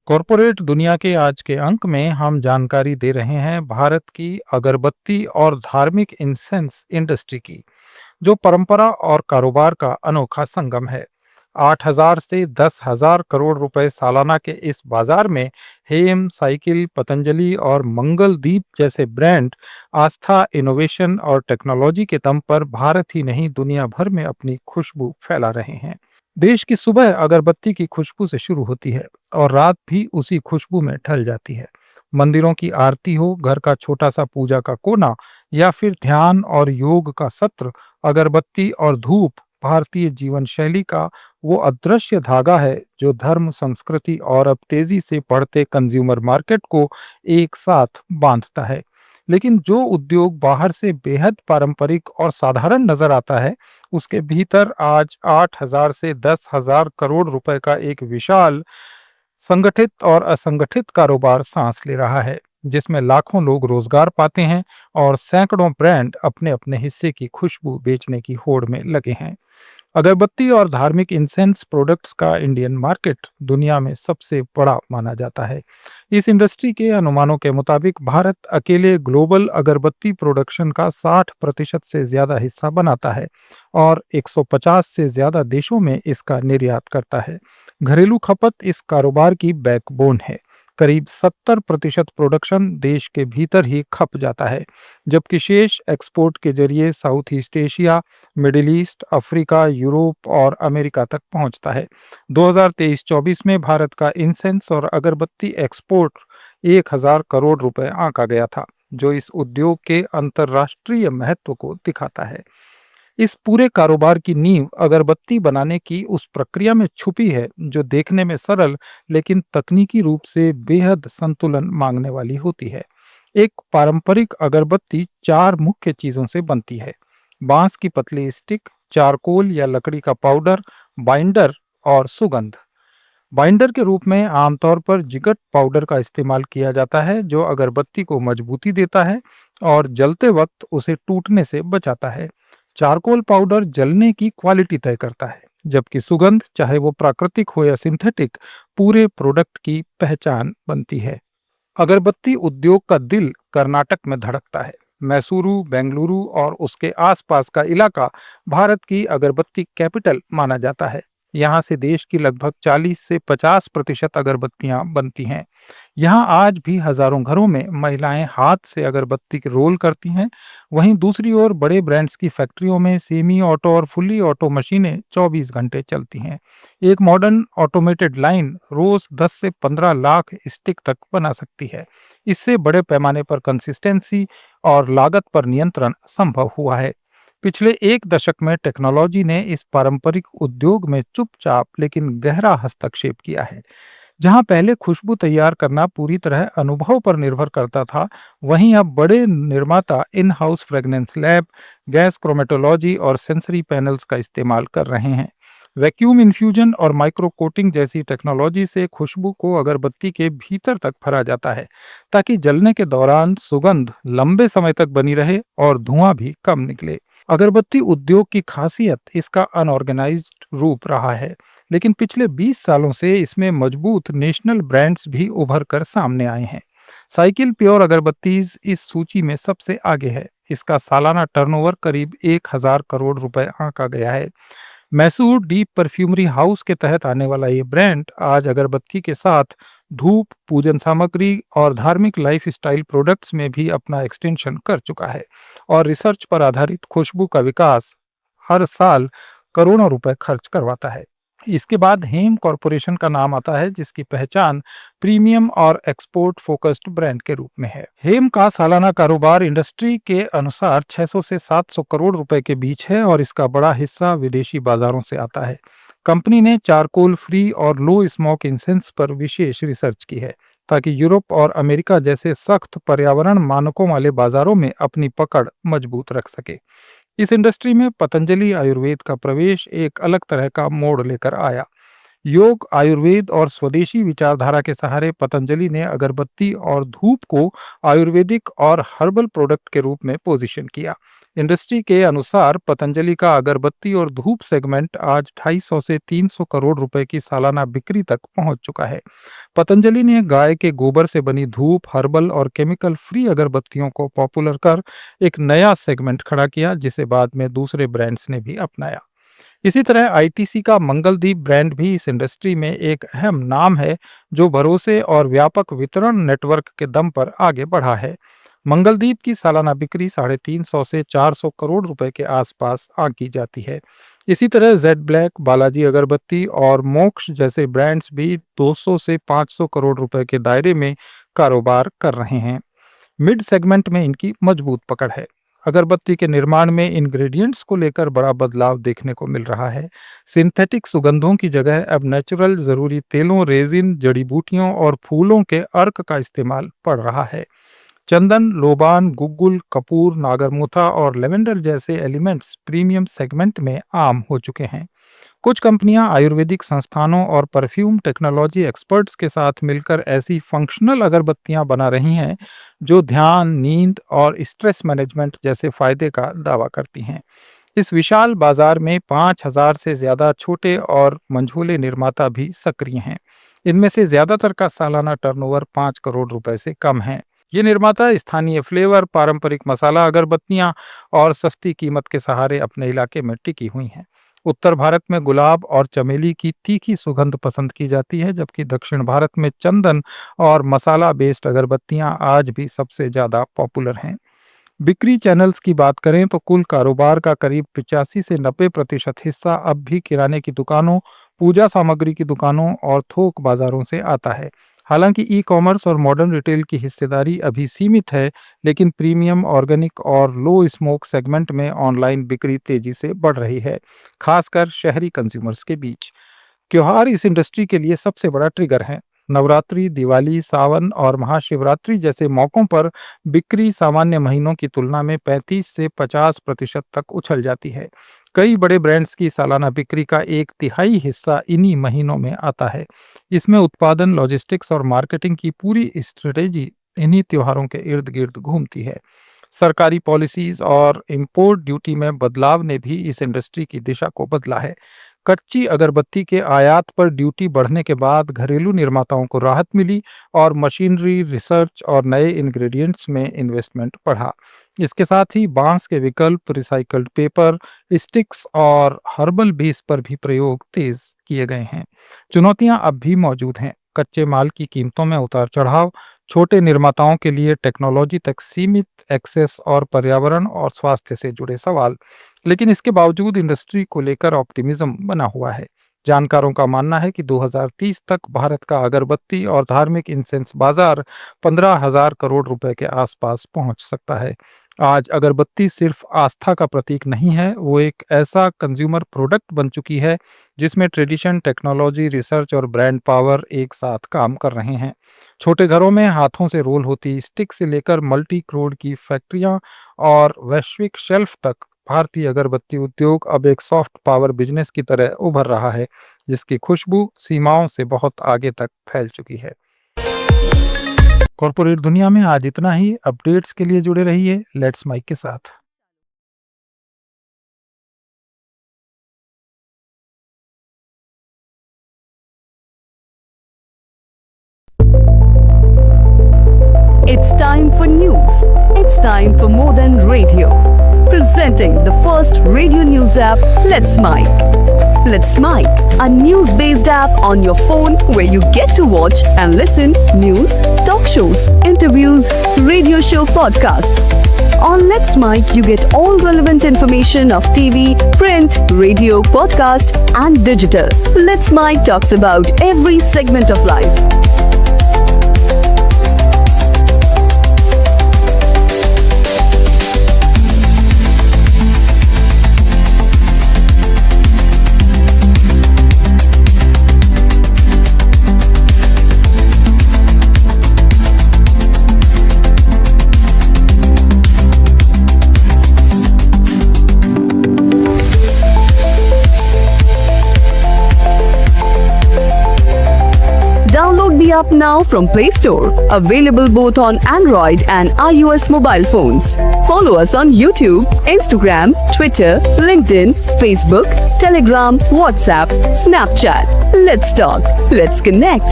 Corporate दुनिया के आज के अंक में हम जानकारी दे रहे हैं भारत की अगरबत्ती और धार्मिक इंसेंस इंडस्ट्री की, जो परंपरा और कारोबार का अनोखा संगम है। 8,000 से 10,000 करोड़ रुपए सालाना के इस बाजार में हेम, साइकिल, पतंजलि और मंगलदीप जैसे ब्रांड आस्था, इनोवेशन और टेक्नोलॉजी के दम पर भारत ही नहीं दुनिया भर में अपनी खुशबू फैला रहे हैं। देश की सुबह अगरबत्ती की खुशबू से शुरू होती है और रात भी उसी खुशबू में ढल जाती है। मंदिरों की आरती हो, घर का छोटा सा पूजा का कोना या फिर ध्यान और योग का सत्र, अगरबत्ती और धूप भारतीय जीवन शैली का वो अदृश्य धागा है जो धर्म, संस्कृति और अब तेजी से बढ़ते कंज्यूमर मार्केट को एक साथ बांधता है। लेकिन जो उद्योग बाहर से बेहद पारंपरिक और साधारण नजर आता है, उसके भीतर आज 8,000 से 10,000 करोड़ रुपए का एक विशाल संगठित और असंगठित कारोबार सांस ले रहा है, जिसमें लाखों लोग रोजगार पाते हैं और सैकड़ों ब्रांड अपने अपने हिस्से की खुशबू बेचने की होड़ में लगे हैं। अगरबत्ती और धार्मिक इंसेंस प्रोडक्ट्स का इंडियन मार्केट दुनिया में सबसे बड़ा माना जाता है। इस इंडस्ट्री के अनुमानों के मुताबिक भारत अकेले ग्लोबल अगरबत्ती प्रोडक्शन का 60% से ज्यादा हिस्सा बनाता है और 150 से ज्यादा देशों में इसका निर्यात करता है। घरेलू खपत इस कारोबार की बैकबोन है। करीब 70% प्रोडक्शन देश के भीतर ही खप जाता है, जबकि शेष एक्सपोर्ट के जरिए south east Asia, middle east, Africa, Europe और अमेरिका तक पहुंचता है। 2023-24 में भारत का इंसेंस और अगरबत्ती एक्सपोर्ट 1,000 करोड़ रुपए आंका गया था, जो इस उद्योग के अंतर्राष्ट्रीय महत्व को दिखाता है। इस पूरे कारोबार की नींव अगरबत्ती बनाने की उस प्रक्रिया में छुपी है, जो देखने में सरल लेकिन तकनीकी रूप से बेहद संतुलन मांगने वाली होती है। एक पारंपरिक अगरबत्ती चार मुख्य चीजों से बनती है: बांस की पतली स्टिक, चारकोल या लकड़ी का पाउडर, बाइंडर और सुगंध। बाइंडर के रूप में आमतौर पर जिगट पाउडर का इस्तेमाल किया जाता है, जो अगरबत्ती को मजबूती देता है और जलते वक्त उसे टूटने से बचाता है। चारकोल पाउडर जलने की क्वालिटी तय करता है, जबकि सुगंध, चाहे वो प्राकृतिक हो या सिंथेटिक, पूरे प्रोडक्ट की पहचान बनती है। अगरबत्ती उद्योग का दिल कर्नाटक में धड़कता है। मैसूरू, बेंगलुरु और उसके आसपास का इलाका भारत की अगरबत्ती कैपिटल माना जाता है। यहाँ से देश की लगभग 40 से 50% अगरबत्तियां बनती हैं। यहाँ आज भी हजारों घरों में महिलाएं हाथ से अगरबत्ती की रोल करती हैं। वहीं दूसरी ओर बड़े ब्रांड्स की फैक्ट्रियों में सेमी ऑटो और फुल्ली ऑटो मशीनें 24 घंटे चलती हैं। एक मॉडर्न ऑटोमेटेड लाइन रोज 10 से 15 लाख स्टिक तक बना सकती है। इससे बड़े पैमाने पर कंसिस्टेंसी और लागत पर नियंत्रण संभव हुआ है। पिछले एक दशक में टेक्नोलॉजी ने इस पारंपरिक उद्योग में चुपचाप लेकिन गहरा हस्तक्षेप किया है। जहां पहले खुशबू तैयार करना पूरी तरह अनुभव पर निर्भर करता था, वहीं अब बड़े निर्माता in house fragrance lab, gas chromatology और सेंसरी पैनल्स का इस्तेमाल कर रहे हैं। वैक्यूम इन्फ्यूजन और माइक्रो कोटिंग जैसी टेक्नोलॉजी से खुशबू को अगरबत्ती के भीतर तक भरा जाता है, ताकि जलने के दौरान सुगंध लंबे समय तक बनी रहे और धुआं भी कम निकले। अगरबत्ती उद्योग की खासियत इसका अनऑर्गेनाइज्ड रूप रहा है, लेकिन पिछले 20 सालों से इसमें मजबूत नेशनल ब्रांड्स भी उभर कर सामने आए हैं। साइकिल प्योर अगरबत्तीज इस सूची में सबसे आगे है। इसका सालाना टर्नओवर करीब 1,000 करोड़ रुपए आंका गया है। मैसूर डीप परफ्यूमरी हाउस के तहत आने वाला ये ब्रांड आज अगरबत्ती के साथ धूप, पूजन सामग्री और धार्मिक लाइफस्टाइल प्रोडक्ट्स में भी अपना एक्सटेंशन कर चुका है और रिसर्च पर आधारित खुशबू का विकास हर साल करोड़ों रुपए खर्च करवाता है। इसके बाद हेम कॉरपोरेशन का नाम आता है, जिसकी पहचान प्रीमियम और एक्सपोर्ट फोकस्ड ब्रांड के रूप में है। हेम का सालाना कारोबार इंडस्ट्री के अनुसार 600 से 700 करोड़ रुपए के बीच है और इसका बड़ा हिस्सा विदेशी बाजारों से आता है। कंपनी ने चारकोल फ्री और लो स्मोक इंसेंस पर विशेष रिसर्च की है, ताकि यूरोप और अमेरिका जैसे सख्त पर्यावरण मानकों वाले बाजारों में अपनी पकड़ मजबूत रख सके। इस इंडस्ट्री में पतंजलि आयुर्वेद का प्रवेश एक अलग तरह का मोड़ लेकर आया। योग, आयुर्वेद और स्वदेशी विचारधारा के सहारे पतंजलि ने अगरबत्ती और धूप को आयुर्वेदिक और हर्बल प्रोडक्ट के रूप में पोजीशन किया। इंडस्ट्री के अनुसार पतंजलि का अगरबत्ती और धूप सेगमेंट आज 250 से 300 करोड़ रुपए की सालाना बिक्री तक पहुंच चुका है। पतंजलि ने गाय के गोबर से बनी धूप, हर्बल और केमिकल फ्री अगरबत्तियों को पॉपुलर कर एक नया सेगमेंट खड़ा किया, जिसे बाद में दूसरे ब्रांड्स ने भी अपनाया। इसी तरह आईटीसी का मंगलदीप ब्रांड भी इस इंडस्ट्री में एक अहम नाम है, जो भरोसे और व्यापक वितरण नेटवर्क के दम पर आगे बढ़ा है। मंगलदीप की सालाना बिक्री 350 से 400 करोड़ रुपए के आसपास आंकी जाती है। इसी तरह जेड ब्लैक, बालाजी अगरबत्ती और मोक्ष जैसे ब्रांड्स भी 200 से 500 करोड़ रुपए के दायरे में कारोबार कर रहे हैं। मिड सेगमेंट में इनकी मजबूत पकड़ है। अगरबत्ती के निर्माण में इंग्रेडिएंट्स को लेकर बड़ा बदलाव देखने को मिल रहा है। सिंथेटिक सुगंधों की जगह अब नेचुरल जरूरी तेलों, रेजिन, जड़ी बूटियों और फूलों के अर्क का इस्तेमाल बढ़ रहा है। चंदन, लोबान, गुग्गुल, कपूर, नागरमोथा और लेवेंडर जैसे एलिमेंट्स प्रीमियम सेगमेंट में आम हो चुके हैं। कुछ कंपनियां आयुर्वेदिक संस्थानों और परफ्यूम टेक्नोलॉजी एक्सपर्ट्स के साथ मिलकर ऐसी फंक्शनल अगरबत्तियां बना रही हैं जो ध्यान, नींद और स्ट्रेस मैनेजमेंट जैसे फायदे का दावा करती हैं। इस विशाल बाजार में 5,000 से ज्यादा छोटे और मंझोले निर्माता भी सक्रिय हैं। इनमें से ज्यादातर का सालाना टर्नओवर 5 करोड़ रुपए से कम है। ये निर्माता स्थानीय फ्लेवर, पारंपरिक मसाला अगरबत्तियां और सस्ती कीमत के सहारे अपने इलाके में टिकी हुई हैं। उत्तर भारत में गुलाब और चमेली की तीखी सुगंध पसंद की जाती है, जबकि दक्षिण भारत में चंदन और मसाला बेस्ड अगरबत्तियां आज भी सबसे ज्यादा पॉपुलर हैं। बिक्री चैनल्स की बात करें तो कुल कारोबार का करीब 85 से 90% हिस्सा अब भी किराने की दुकानों, पूजा सामग्री की दुकानों और थोक बाजारों से आता है। हालांकि ई कॉमर्स और मॉडर्न रिटेल की हिस्सेदारी अभी सीमित है, लेकिन प्रीमियम, ऑर्गेनिक और लो स्मोक सेगमेंट में ऑनलाइन बिक्री तेजी से बढ़ रही है, खासकर शहरी कंज्यूमर्स के बीच। त्योहार इस इंडस्ट्री के लिए सबसे बड़ा ट्रिगर है। नवरात्रि, दिवाली, सावन और महाशिवरात्रि जैसे मौकों पर बिक्री सामान्य महीनों की तुलना में 35 से 50% तक उछल जाती है। कई बड़े ब्रांड्स की सालाना बिक्री का 1/3 हिस्सा इन्हीं महीनों में आता है। इसमें उत्पादन, लॉजिस्टिक्स और मार्केटिंग की पूरी स्ट्रेटेजी इन्हीं त्योहारों के इर्द गिर्द घूमती है। सरकारी पॉलिसीज और इंपोर्ट ड्यूटी में बदलाव ने भी इस इंडस्ट्री की दिशा को बदला है। कच्ची अगरबत्ती के आयात पर ड्यूटी बढ़ने के बाद घरेलू निर्माताओं को राहत मिली और मशीनरी, रिसर्च और नए इंग्रेडिएंट्स में इन्वेस्टमेंट बढ़ा। इसके साथ ही बांस के विकल्प, रिसाइकल्ड पेपर, स्टिक्स और हर्बल बेस पर भी प्रयोग तेज किए गए हैं। चुनौतियां अब भी मौजूद हैं। कच्चे माल की कीमतों में उतार चढ़ाव, छोटे निर्माताओं के लिए टेक्नोलॉजी तक सीमित एक्सेस और पर्यावरण और स्वास्थ्य से जुड़े सवाल। लेकिन इसके बावजूद इंडस्ट्री को लेकर ऑप्टिमिज्म बना हुआ है। जानकारों का मानना है कि 2030 तक भारत का अगरबत्ती और धार्मिक इंसेंस बाजार 15,000 करोड़ रुपए के आसपास पहुंच सकता है। आज अगरबत्ती सिर्फ आस्था का प्रतीक नहीं है, वो एक ऐसा कंज्यूमर प्रोडक्ट बन चुकी है जिसमें ट्रेडिशन, टेक्नोलॉजी, रिसर्च और ब्रांड पावर एक साथ काम कर रहे हैं। छोटे घरों में हाथों से रोल होती स्टिक से लेकर मल्टी करोड़ की फैक्ट्रियां और वैश्विक शेल्फ तक, भारतीय अगरबत्ती उद्योग अब एक सॉफ्ट पावर बिजनेस की तरह उभर रहा है, जिसकी खुशबू सीमाओं से बहुत आगे तक फैल चुकी है। कॉर्पोरेट दुनिया में आज इतना ही। अपडेट्स के लिए जुड़े रहिए लेट्स माइक के साथ। It's time for news. It's time for more than radio. Presenting the first radio news app, Let's Mike. Let's Mike, a news-based app on your phone where you get to watch and listen news, talk shows, interviews, radio show podcasts. On Let's Mike, you get all relevant information of TV, print, radio, podcast, and digital. Let's Mike talks about every segment of life. Download the app now from Play Store. Available both on Android and iOS mobile phones. Follow us on YouTube, Instagram, Twitter, LinkedIn, Facebook, Telegram, WhatsApp, Snapchat. Let's talk. Let's connect.